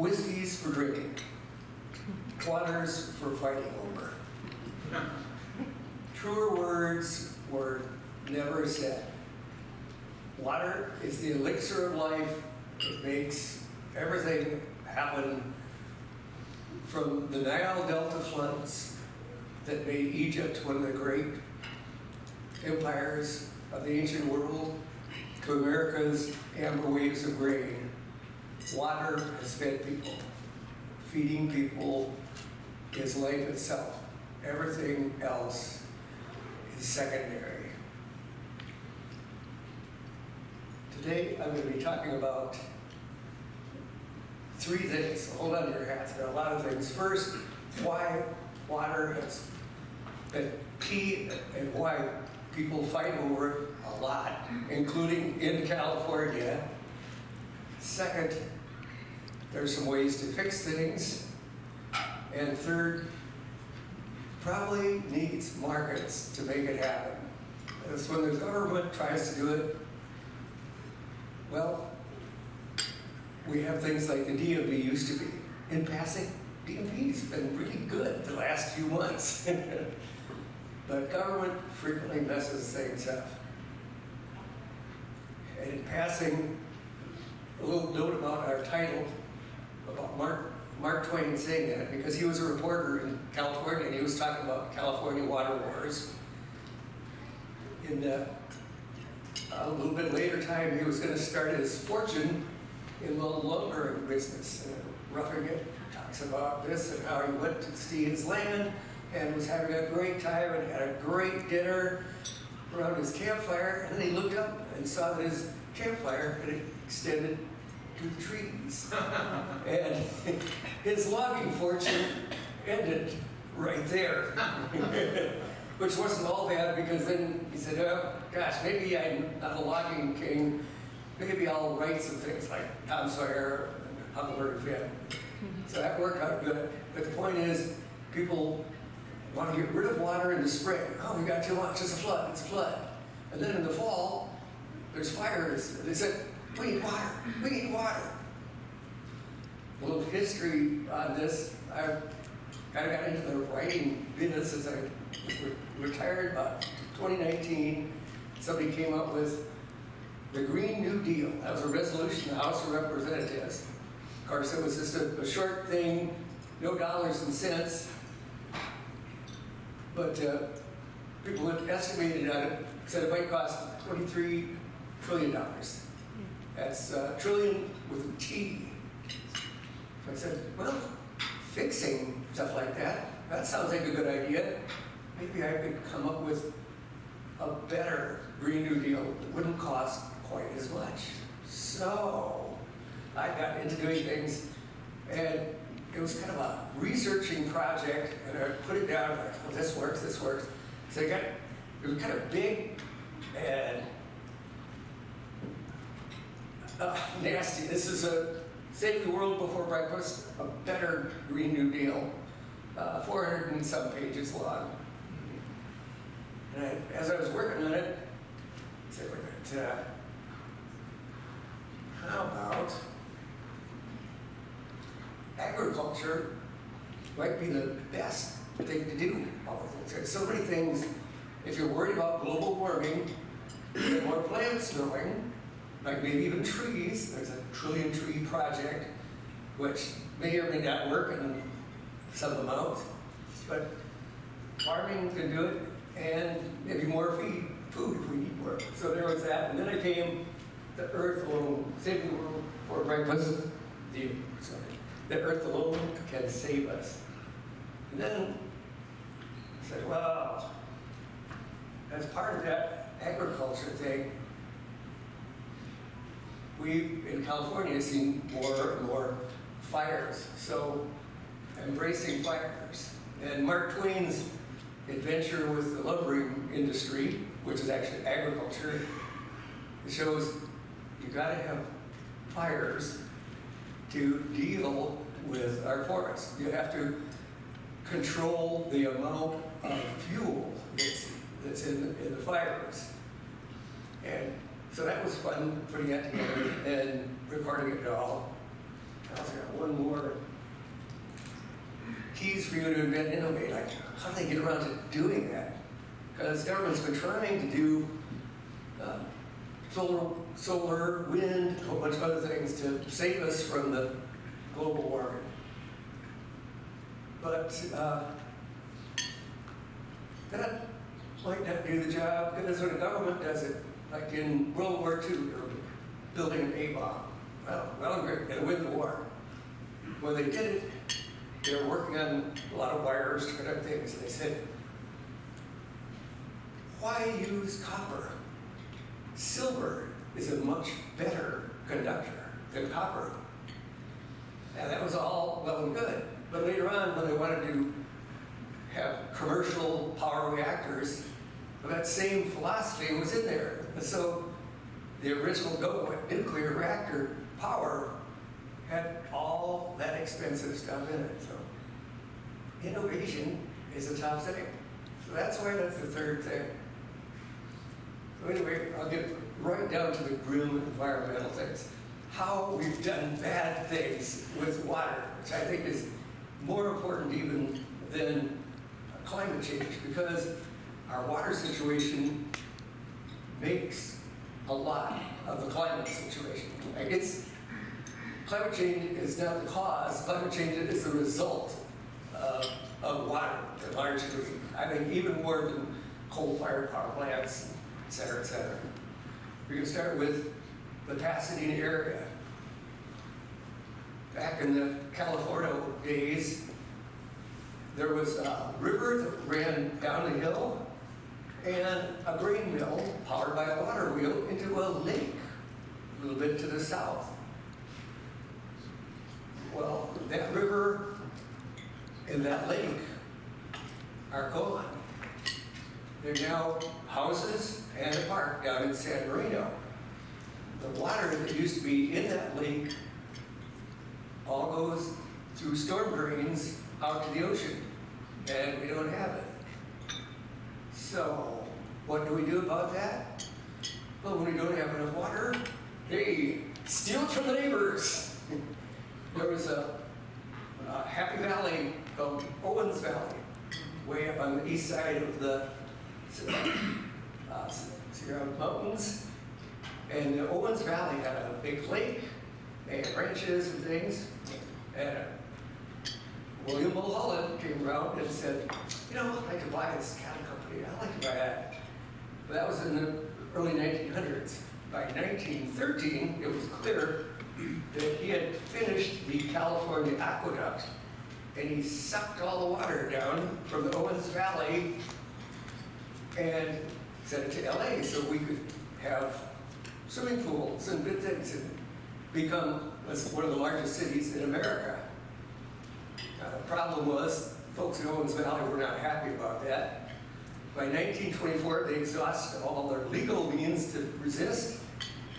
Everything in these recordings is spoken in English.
Whiskeys for drinking, waters for fighting over. Truer words were never said. Water is the elixir of life. It makes everything happen, from the Nile Delta floods that made Egypt one of the great empires of the ancient world, to America's amber waves of grain. Water has fed people. Feeding people is life itself. Everything else is secondary. Today, I'm going to be talking about three things. So hold on to your hats. There are a lot of things. First, why water has been key and why people fight over it a lot, including in California. Second, there's some ways to fix things. And third, probably needs markets to make it happen. Because when the government tries to do it, well, we have things like the DMV used to be. In passing, DMV's been really good the last few months. But government frequently messes things up. And in passing, a little note about our title, about Mark Twain saying that, because he was a reporter in California and he was talking about California water wars. In a little bit later time, he was going to start his fortune in the lumbering business. And Roughing It talks about this and how he went to see his land and was having a great time and had a great dinner around his campfire. And then he looked up and saw that his campfire had extended to the trees. And his logging fortune ended right there. Which wasn't all bad, because then he said, oh gosh, maybe I'm not a logging king. Maybe I'll write some things like Tom Sawyer and Huckleberry Finn. So that worked out good. But the point is, people want to get rid of water in the spring. Oh, we got too much, it's a flood, it's a flood. And then in the fall, there's fires. They said, we need water, we need water. A little history on this. I kind of got into the writing business as I was retired about 2019. Somebody came up with the Green New Deal. That was a resolution in the House of Representatives. Of course, it was just a short thing, no dollars and cents. But people had estimated on it, said it might cost $23 trillion. That's trillion with a T. So I said, well, fixing stuff like that, that sounds like a good idea. Maybe I could come up with a better Green New Deal that wouldn't cost quite as much. So I got into doing things, and it was kind of a researching project, and I put it down like, oh, this works, this works. So it was kind of big and nasty. This is a Save the World Before Breakfast, a better Green New Deal, 400 and some pages long. And as I was working on it, I said, wait a minute, how about agriculture might be the best thing to do. There's so many things. If you're worried about global warming, get more plants growing, like maybe even trees. There's a trillion tree project, which may or may not work in some amount, but farming can do it, and maybe more food if we need more. So there was that, and then I came the Earth Alone, Save the World for Breakfast. The Earth alone can save us. And then I said, well, as part of that agriculture thing, we in California have seen more and more fires. So embracing fires. And Mark Twain's adventure with the lumbering industry, which is actually agriculture, it shows you gotta have fires to deal with our forests. You have to control the amount of fuel that's in the fires. And so that was fun, putting that together and recording it all. I also got one more keys for you to invent innovate. Like, how do they get around to doing that? Because government's been trying to do solar, wind, a whole bunch of other things to save us from the global warming. But that might not do the job, because when the government does it, like in World War II, they were building an A-bomb. Well, great, gonna win the war. When they did it, they were working on a lot of wires to connect things, and they said, why use copper? Silver is a much better conductor than copper. And that was all well and good. But later on, when they wanted to have commercial power reactors, that same philosophy was in there. And so the original nuclear reactor power had all that expensive stuff in it. So innovation is a tough thing. So that's why that's the third thing. So anyway, I'll get right down to the grim environmental things. How we've done bad things with water, which I think is more important even than climate change, because our water situation makes a lot of the climate situation. Like climate change is not the cause, climate change is the result of water to a large degree. I think even more than coal-fired power plants, et cetera, et cetera. We can start with the Pasadena area. Back in the California days, there was a river that ran down the hill and a grain mill powered by a water wheel into a lake a little bit to the south. Well, that river and that lake are gone. They're now houses and a park down in San Marino. The water that used to be in that lake all goes through storm drains out to the ocean, and we don't have it. So, what do we do about that? Well, when we don't have enough water, hey, steal it from the neighbors. There was a happy valley called Owens Valley, way up on the east side of the Sierra Mountains. And the Owens Valley had a big lake and ranches and things. And William Mulholland came around and said, you know, I'd like to buy this cattle company. I'd like to buy that. But that was in the early 1900s. By 1913, it was clear that he had finished the California aqueduct, and he sucked all the water down from the Owens Valley and sent it to LA so we could have swimming pools and good things and become one of the largest cities in America. The problem was folks in Owens Valley were not happy about that. By 1924, they exhausted all their legal means to resist,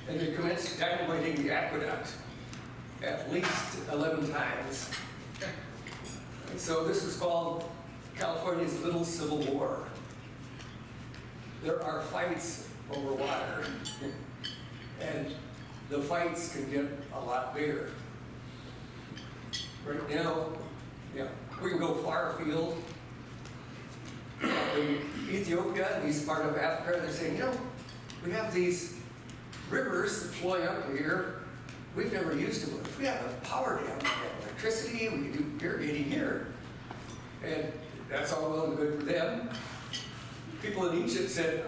and they commenced dynamiting the aqueduct at least 11 times. And so this was called California's Little Civil War. There are fights over water, and the fights can get a lot bigger. Right now, we can go far afield. In Ethiopia, the east part of Africa, they're saying, we have these rivers flowing up here. We've never used them. If we have a power dam, we have electricity, we can do irrigating here. And that's all well and good for them. People in Egypt said,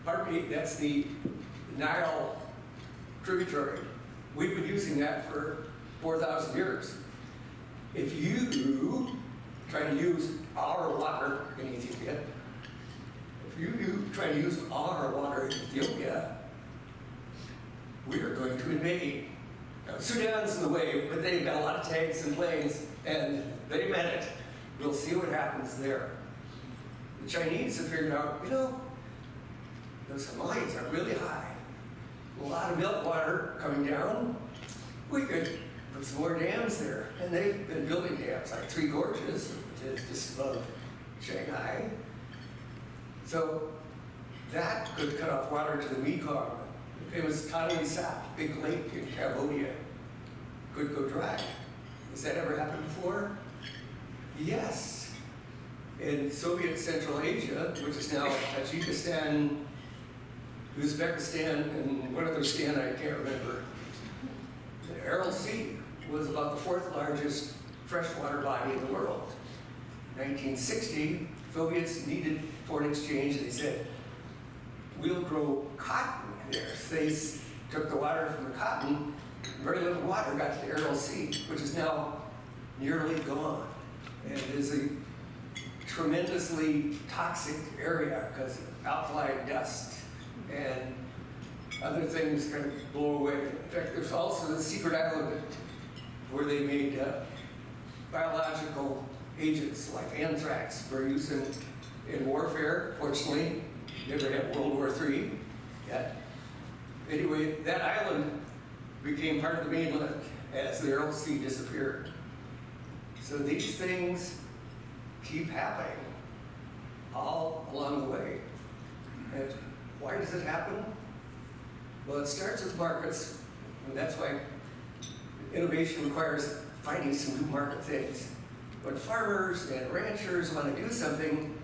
pardon me, that's the Nile tributary. We've been using that for 4,000 years. If you try to use our water in Ethiopia, if you try to use our water in Ethiopia, we are going to invade. Now, Sudan's in the way, but they've got a lot of tanks and planes, and they meant it. We'll see what happens there. The Chinese have figured out, those Himalayas are really high. A lot of meltwater coming down. We could put some more dams there. And they've been building dams, like Three Gorges, which is just above Shanghai. So that could cut off water to the Mekong. The famous Tonle Sap, big lake in Cambodia, could go dry. Has that ever happened before? Yes. In Soviet Central Asia, which is now Tajikistan, Uzbekistan, and one other stan I can't remember, the Aral Sea was about the fourth largest freshwater body in the world. 1960, Soviets needed foreign exchange. They said, we'll grow cotton there. So they took the water from the cotton, very little water got to the Aral Sea, which is now nearly gone. And it is a tremendously toxic area because of alkali dust and other things kind of blow away. In fact, there's also the secret island where they made biological agents like anthrax for use in warfare. Fortunately, never had World War III yet. Anyway, that island became part of the mainland as the Aral Sea disappeared. So these things keep happening all along the way. And why does it happen? Well, it starts with markets, and that's why innovation requires finding some new market things. When farmers and ranchers want to do something,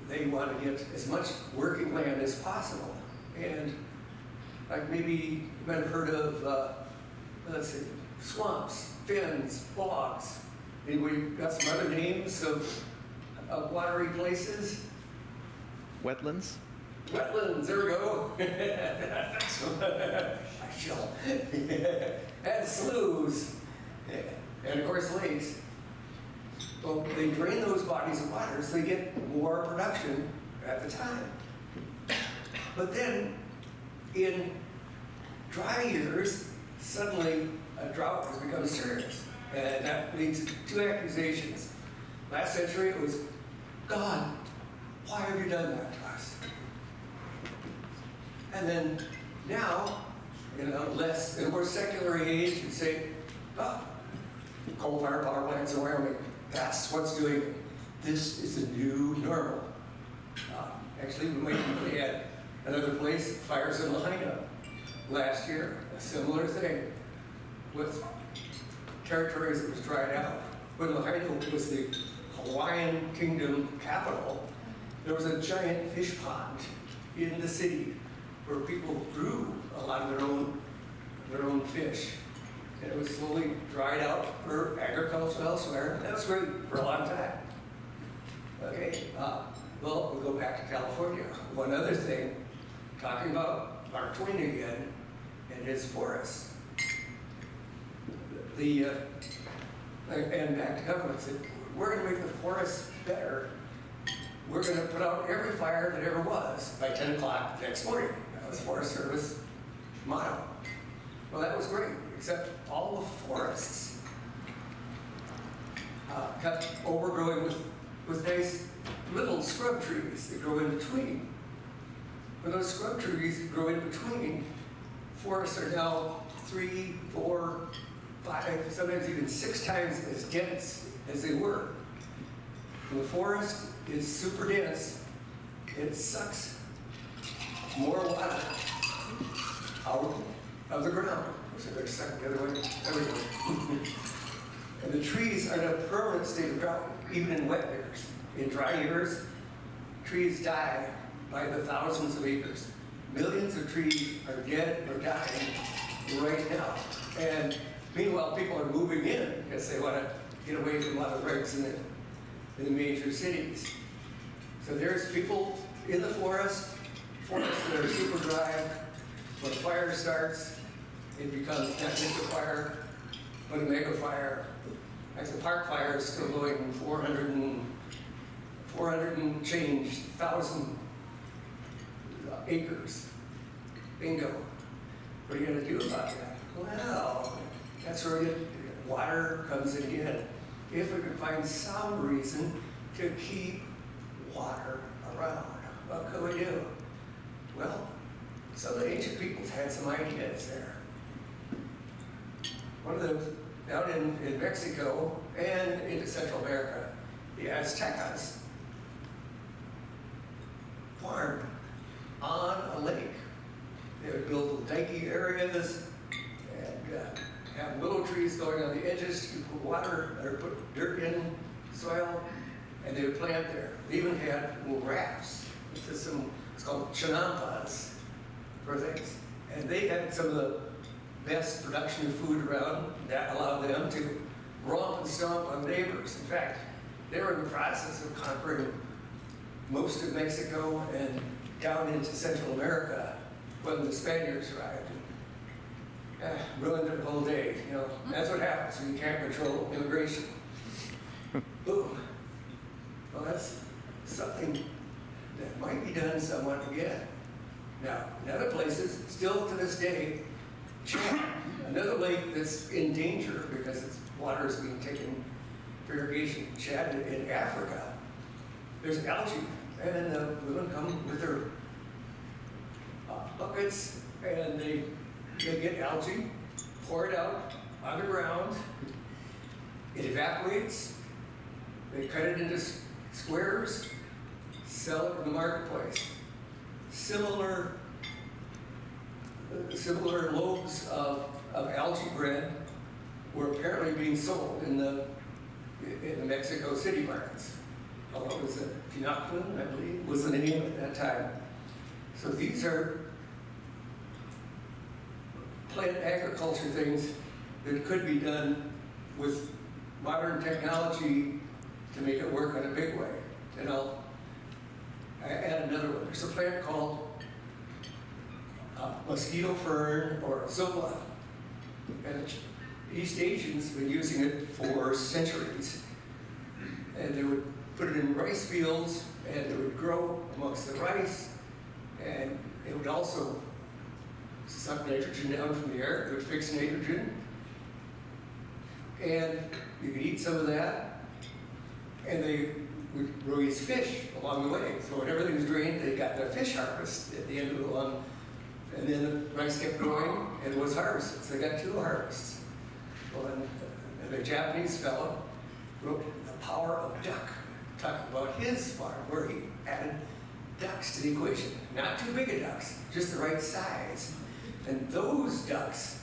they want to get as much working land as possible. And like maybe you might have heard of, let's see, swamps, fens, bogs. Anybody got some other names of watery places? Wetlands? Wetlands, there we go. I shall. And sloughs. And of course lakes. Well, they drain those bodies of water so they get more production at the time. But then in dry years, suddenly a drought has become serious. And that leads to two accusations. Last century it was, God, why have you done that to us? And then now, in a more secular age, you say, oh, coal-fired power plants in Wyoming, that's what's doing it. This is the new normal. Actually, we might even add another place, fires in Lahaina last year, a similar thing with territories that was dried out. When Lahaina was the Hawaiian kingdom capital, there was a giant fish pond in the city where people grew a lot of their own fish. And it was slowly dried out for agriculture elsewhere. That was great for a long time. Okay, well, we'll go back to California. One other thing, talking about Mark Twain again and his forests. And back to government, said, we're going to make the forests better. We're going to put out every fire that ever was by 10 o'clock the next morning. That was Forest Service motto. Well, that was great, except all the forests kept overgrowing with nice little scrub trees that grow in between. When those scrub trees grow in between, forests are now 3, 4, 5, sometimes even 6 times as dense as they were. When the forest is super dense, it sucks more water out of the ground. So they're sucked the other way, everywhere. And the trees are in a permanent state of drought, even in wet years. In dry years, trees die by the thousands of acres. Millions of trees are dead or dying right now. And meanwhile, people are moving in because they want to get away from a lot of wrecks in the major cities. So there's people in the forests that are super dry. When a fire starts, it becomes not just a fire, but a mega fire. Like the park fire is still going 400 and change thousand acres. Bingo. What are you going to do about that? Well, that's where water comes in again. If we can find some reason to keep water around, what could we do? Well, some of the ancient peoples had some ideas there. One of them, down in Mexico and into Central America, the Aztecas farmed on a lake. They would build little dikey areas and have willow trees going on the edges to put water or put dirt in soil, and they would plant there. They even had little rafts. It's called chinampas for things. And they had some of the best production of food around that allowed them to romp and stomp on neighbors. In fact, they were in the process of conquering most of Mexico and down into Central America when the Spaniards arrived. Ruined their whole day, you know. That's what happens when you can't control immigration. Boom. Well, that's something that might be done somewhat again. Now, in other places, still to this day, Chad, another lake that's in danger because its water is being taken for irrigation, Chad in Africa, there's algae, and women come with their buckets, and they get algae, pour it out on the ground, it evaporates, they cut it into squares, sell it in the marketplace. Similar loaves of algae bread were apparently being sold in the Mexico City markets. Although it was a Pinochlin, I believe, was the name at that time. So these are plant agriculture things that could be done with modern technology to make it work in a big way. And I'll add another one. There's a plant called mosquito fern or zola. And East Asians have been using it for centuries. And they would put it in rice fields, and it would grow amongst the rice, and it would also suck nitrogen down from the air. It would fix nitrogen. And you could eat some of that. And they would raise fish along the way. So when everything was drained, they got their fish harvest at the end of the long. And then the rice kept growing and was harvested. So they got 2 harvests. Well, and the Japanese fellow wrote The Power of Duck, talking about his farm, where he added ducks to the equation. Not too big of ducks, just the right size. And those ducks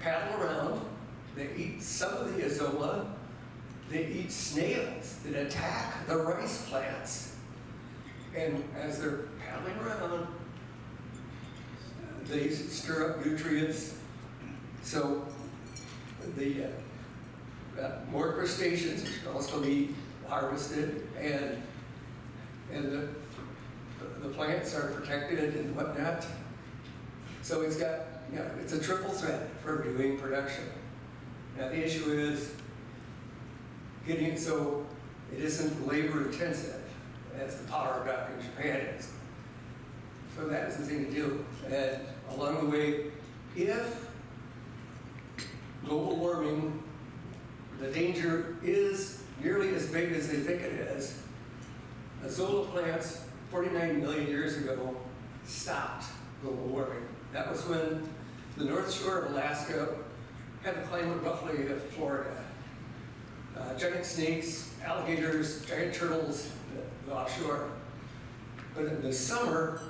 paddle around, they eat some of the azolla, they eat snails that attack the rice plants. And as they're paddling around, they stir up nutrients. So the more crustaceans can also be harvested, and the plants are protected and whatnot. So it's got, it's a triple threat for doing production. Now the issue is getting it so it isn't labor intensive as the power duck in Japan is. So that is the thing to do. And along the way, if global warming, the danger is nearly as big as they think it is, azolla plants 49 million years ago stopped global warming. That was when the North Shore of Alaska had the climate roughly of Florida. Giant snakes, alligators, giant turtles, the offshore. But in the summer,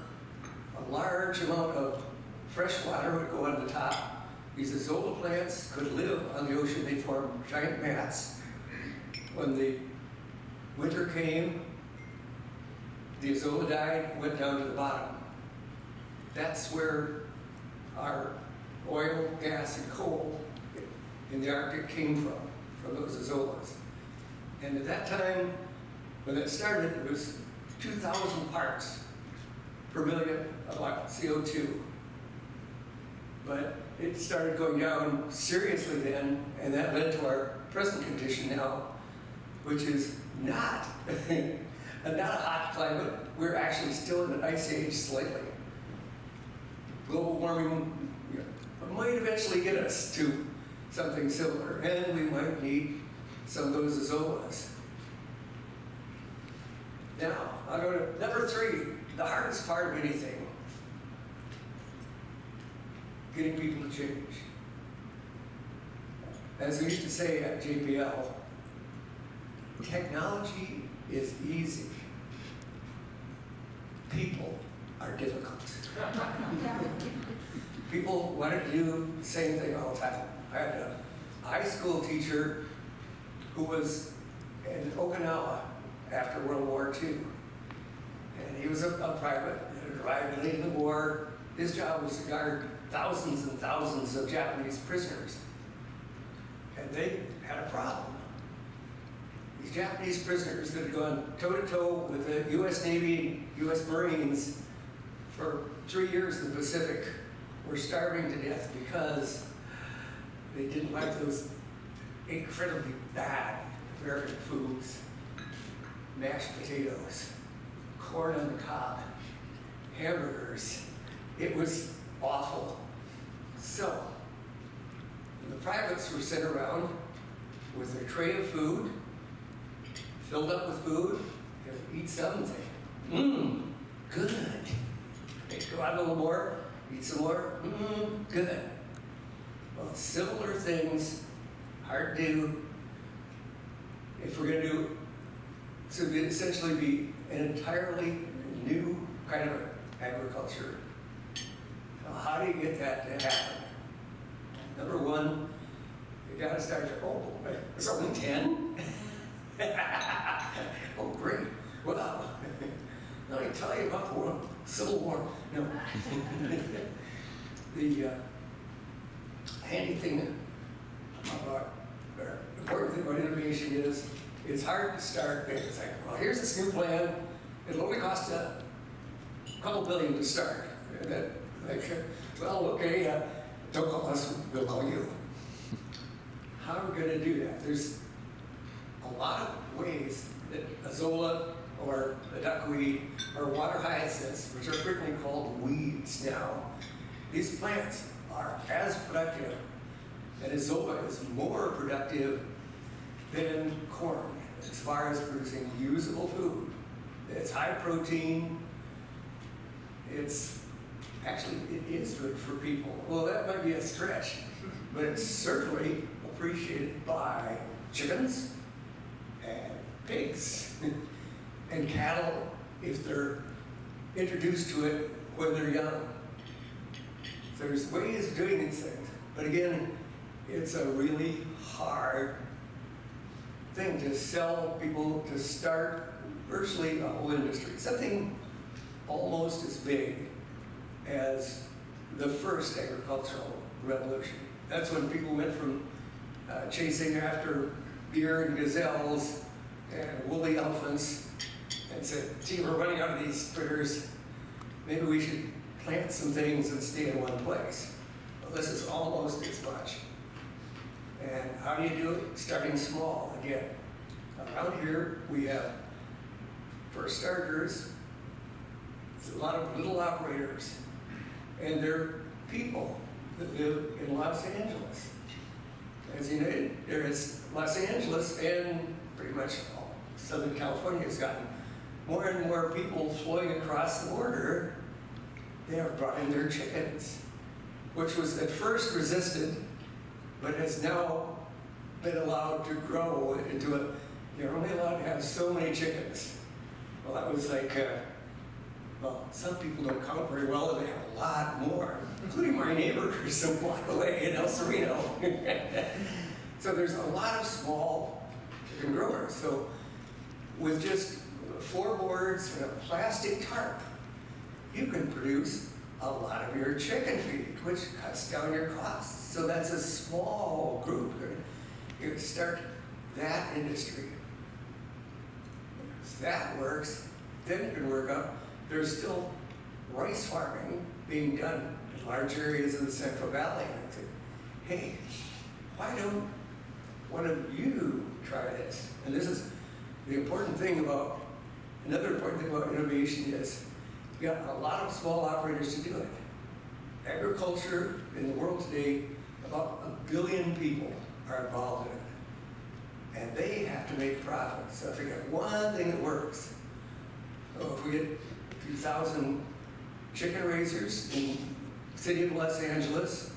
a large amount of fresh water would go on the top. These azolla plants could live on the ocean. They formed giant mats. When the winter came, the azolla died, went down to the bottom. That's where our oil, gas, and coal in the Arctic came from those azollas. And at that time, when that started, it was 2,000 parts per million of CO2. But it started going down seriously then, and that led to our present condition now, which is not, not a hot climate. We're actually still in an ice age slightly. Global warming might eventually get us to something similar, and we might need some of those azollas. Now, I'll go to number 3, the hardest part of anything. Getting people to change. As we used to say at JPL, technology is easy. People are difficult. people wanted to do the same thing all the time. I had a high school teacher who was in Okinawa after World War II. And he was a private, had arrived late in the war. His job was to guard thousands and thousands of Japanese prisoners. And they had a problem. These Japanese prisoners that had gone toe-to-toe with the U.S. Navy, U.S. Marines for 3 years in the Pacific were starving to death because they didn't like those incredibly bad American foods. Mashed potatoes, corn on the cob, hamburgers. It was awful. So, the privates were sent around with their tray of food, filled up with food. They would eat some and say, good. They'd go out a little more, eat some more, good. Well, similar things, hard to do. If we're going to do, so it'd essentially be an entirely new kind of agriculture. Now, how do you get that to happen? Number one, you got to start your, oh, it's only 10? Oh, great. Well, let me tell you about the war, Civil War. No. The handy thing about, or important thing about innovation is, it's hard to start big. It's like, well, here's this new plan. It'll only cost a couple billion to start. And then, like, well, okay, don't call us, we'll call you. How are we going to do that? There's a lot of ways that azolla or the duckweed or water hyacinths, which are frequently called weeds now, these plants are as productive, and azolla is more productive than corn as far as producing usable food. It's high protein. It's actually, it is good for people. Well, that might be a stretch, but it's certainly appreciated by chickens and pigs and cattle if they're introduced to it when they're young. There's ways of doing these things, but again, it's a really hard thing to sell people to start virtually a whole industry. Something almost as big as the first agricultural revolution. That's when people went from chasing after deer and gazelles and woolly elephants and said, gee, we're running out of these critters. Maybe we should plant some things and stay in one place. Well, this is almost as much. And how do you do it? Starting small again. Around here, we have, for starters, a lot of little operators, and they're people that live in Los Angeles. As you know, there is Los Angeles, and pretty much all Southern California has gotten more and more people flowing across the border. They have brought in their chickens, which was at first resisted, but has now been allowed to grow into a, you're only allowed to have so many chickens. Well, that was like, well, some people don't count very well, and they have a lot more, including my neighbor who's a block away in El Sereno. So there's a lot of small chicken growers. So with just 4 boards and a plastic tarp, you can produce a lot of your chicken feed, which cuts down your costs. So that's a small group. You start that industry. If that works, then you can work up. There's still rice farming being done in large areas of the Central Valley. And I think, hey, why don't one of you try this? And this is the important thing about, another important thing about innovation is you got a lot of small operators to do it. Agriculture in the world today, about 1 billion people are involved in it. And they have to make profit. So if you get one thing that works, so if we get a few thousand chicken raisers in the city of Los Angeles,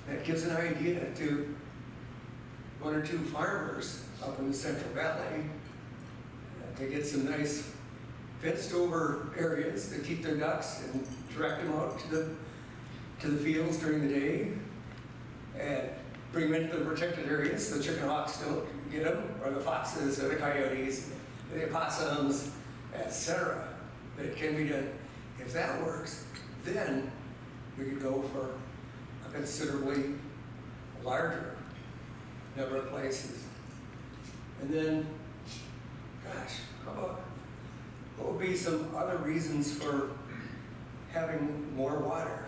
that gives an idea to 1 or 2 farmers up in the Central Valley to get some nice fenced over areas to keep their ducks and direct them out to the to the fields during the day and bring them into the protected areas so the chicken hawks don't get them, or the foxes, or the coyotes, the opossums, etc. But it can be done. If that works, then we could go for a considerably larger number of places. And then, gosh, how about, what would be some other reasons for having more water?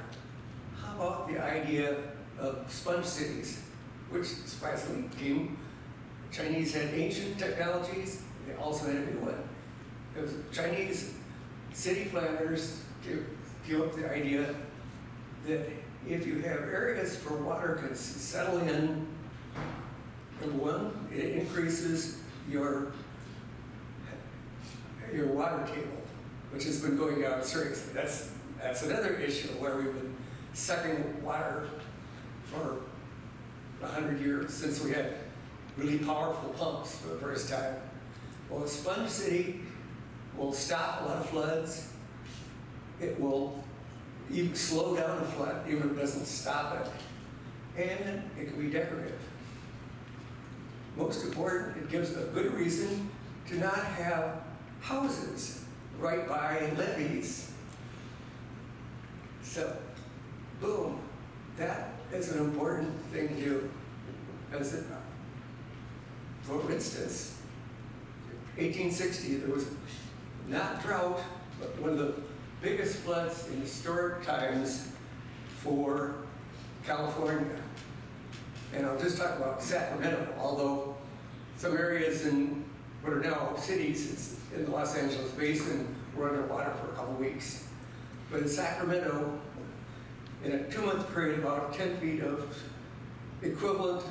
How about the idea of sponge cities, which surprisingly came, Chinese had ancient technologies, they also had a new one. Because Chinese city planners came up with the idea that if you have areas where water can settle in, number one, it increases your water table, which has been going down seriously. That's another issue where we've been sucking water for 100 years since we had really powerful pumps for the first time. Well, a sponge city will stop a lot of floods. It will even slow down a flood, even if it doesn't stop it. And it can be decorative. Most important, it gives a good reason to not have houses right by levees. So, boom, that is an important thing to do. Because, for instance, 1860, there was not drought, but one of the biggest floods in historic times for California. And I'll just talk about Sacramento, although some areas in what are now cities in the Los Angeles basin were underwater for a couple weeks. But in Sacramento, in a 2-month period, about 10 feet of equivalent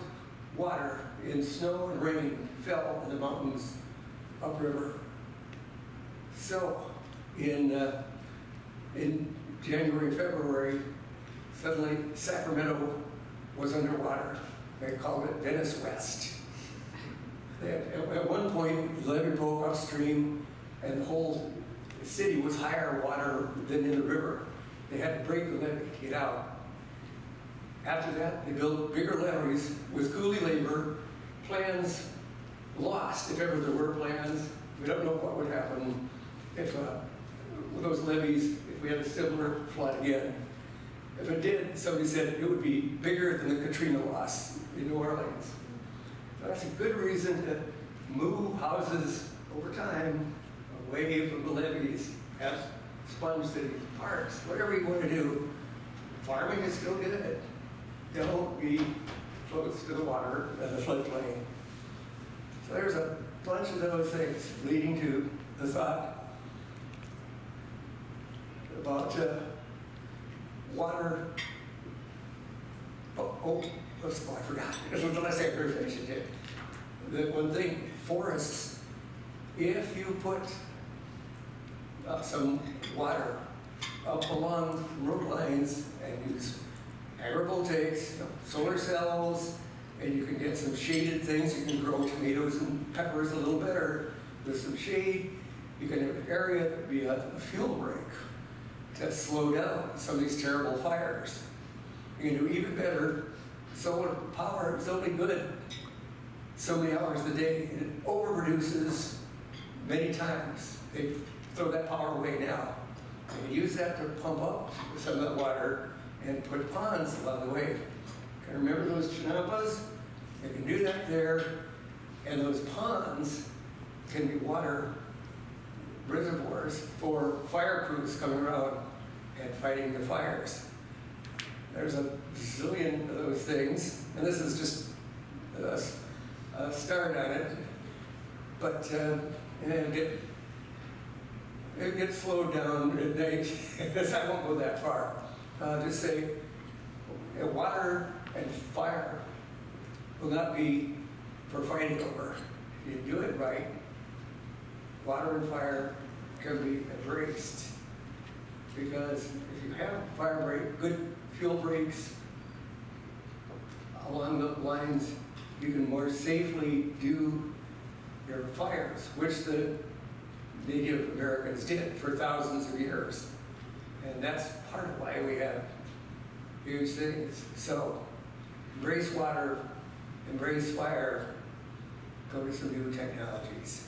water in snow and rain fell in the mountains upriver. So in January and February, suddenly Sacramento was underwater. They called it Venice West. At one point, the levee broke upstream, and the whole city was higher water than in the river. They had to break the levee to get out. After that, they built bigger levees with coolie labor, plans lost, if ever there were plans. We don't know what would happen if with those levees, if we had a similar flood again. If it did, somebody said it would be bigger than the Katrina loss in New Orleans. So that's a good reason to move houses over time away from the levees, have sponge cities, parks, whatever you want to do. Farming is still good. Don't be close to the water and the floodplain. So there's a bunch of those things leading to the thought about water. I forgot. This was the last thing I heard finish it. The one thing, forests, if you put some water up along road lines and use agrivoltaics, solar cells, and you can get some shaded things. You can grow tomatoes and peppers a little better with some shade. You can have an area that would be a fuel break to slow down some of these terrible fires. You can do even better. Solar power is only good so many hours a day, and it overproduces many times. They throw that power away now. You can use that to pump up some of that water and put ponds along the way. Can you remember those chinampas? You can do that there, and those ponds can be water reservoirs for fire crews coming around and fighting the fires. There's a zillion of those things, and this is just a start on it. But it gets slowed down at night, because I won't go that far. Just say water and fire will not be for fighting over. If you do it right, water and fire can be embraced. Because if you have fire break, good fuel breaks along the lines, you can more safely do your fires, which the Native Americans did for thousands of years. And that's part of why we have huge things. So embrace water, embrace fire, go to some new technologies.